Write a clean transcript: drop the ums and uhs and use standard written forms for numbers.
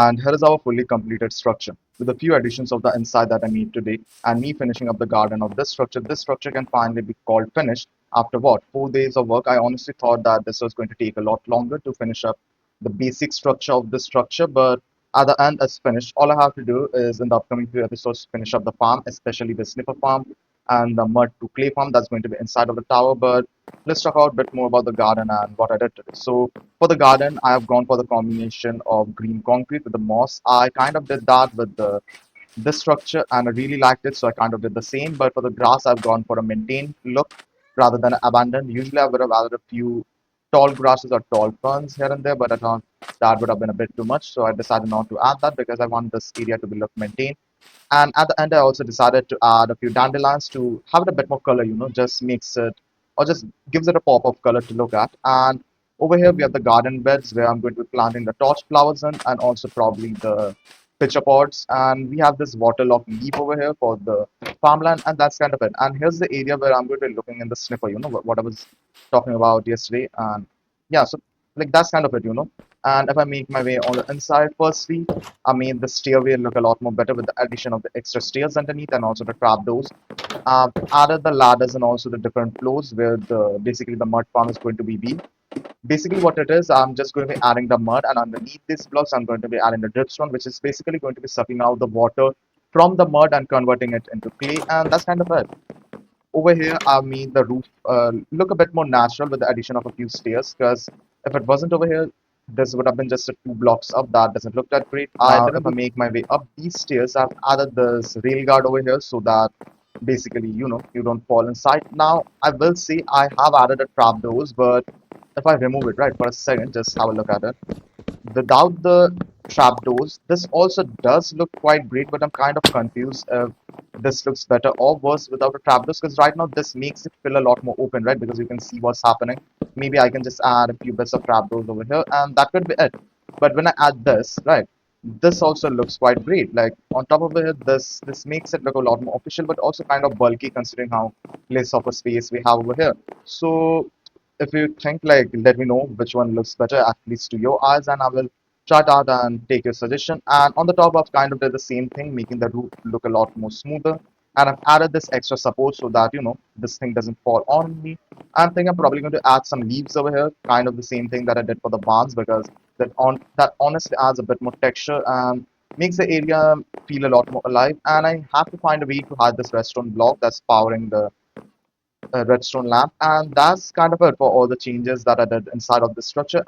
And here is our fully completed structure with a few additions of the inside that I made today and me finishing up the garden of this structure. This structure can finally be called finished after what? 4 days of work. I honestly thought that this was going to take a lot longer to finish up the basic structure of this structure, but at the end it's finished. All I have to do is in the upcoming few episodes finish up the farm, especially the snipper farm and the mud to clay farm that's going to be inside of the tower. But let's talk out a bit more about the garden and what I did today. So for the garden, I have gone for the combination of green concrete with the moss. I kind of did that with the this structure and I really liked it, so I kind of did the same. But for the grass, I've gone for a maintained look rather than abandoned. Usually, I would have added a few tall grasses or tall ferns here and there, but I thought that would have been a bit too much, so I decided not to add that because I want this area to be look maintained. And at the end, I also decided to add a few dandelions to have it a bit more color, just makes it or just gives it a pop of color to look at. And over here, we have the garden beds where I'm going to be planting the torch flowers in and also probably the pitcher pods. And we have this waterlogged leaf over here for the farmland, and that's kind of it. And here's the area where I'm going to be looking in the snipper, what I was talking about yesterday. And yeah, so like that's kind of it. And if I make my way on the inside, firstly, I made the stairway look a lot more better with the addition of the extra stairs underneath and also the trapdoors. Added the ladders and also the different floors where the basically the mud farm is going to be built. Basically, what it is, I'm just going to be adding the mud, and underneath these blocks, I'm going to be adding the dripstone, which is basically going to be sucking out the water from the mud and converting it into clay, and that's kind of it. Over here, I made the roof look a bit more natural with the addition of a few stairs, because if it wasn't over here, this would have been just a 2 blocks up. That doesn't look that great. I Now, if didn't I do make my way up these stairs, I've added this rail guard over here so that basically, you don't fall inside. Now, I will say I have added a trap doors, but if I remove it right for a second, just have a look at it. Without the trapdoors, this also does look quite great, but I'm kind of confused if this looks better or worse without the trapdoors, because right now this makes it feel a lot more open, right? Because you can see what's happening. Maybe I can just add a few bits of trapdoors over here, and that could be it. But when I add this, right, this also looks quite great. Like on top of it, this makes it look a lot more official, but also kind of bulky considering how less of a space we have over here. So if you think like let me know which one looks better at least to your eyes and I will try it out and take your suggestion. And on the top I've kind of did the same thing, making the roof look a lot more smoother, and I've added this extra support so that this thing doesn't fall on me. I think I'm probably going to add some leaves over here, kind of the same thing that I did for the barns, because that honestly adds a bit more texture and makes the area feel a lot more alive. And I have to find a way to hide this redstone block that's powering the redstone lamp. And that's kind of it for all the changes that I did inside of the structure.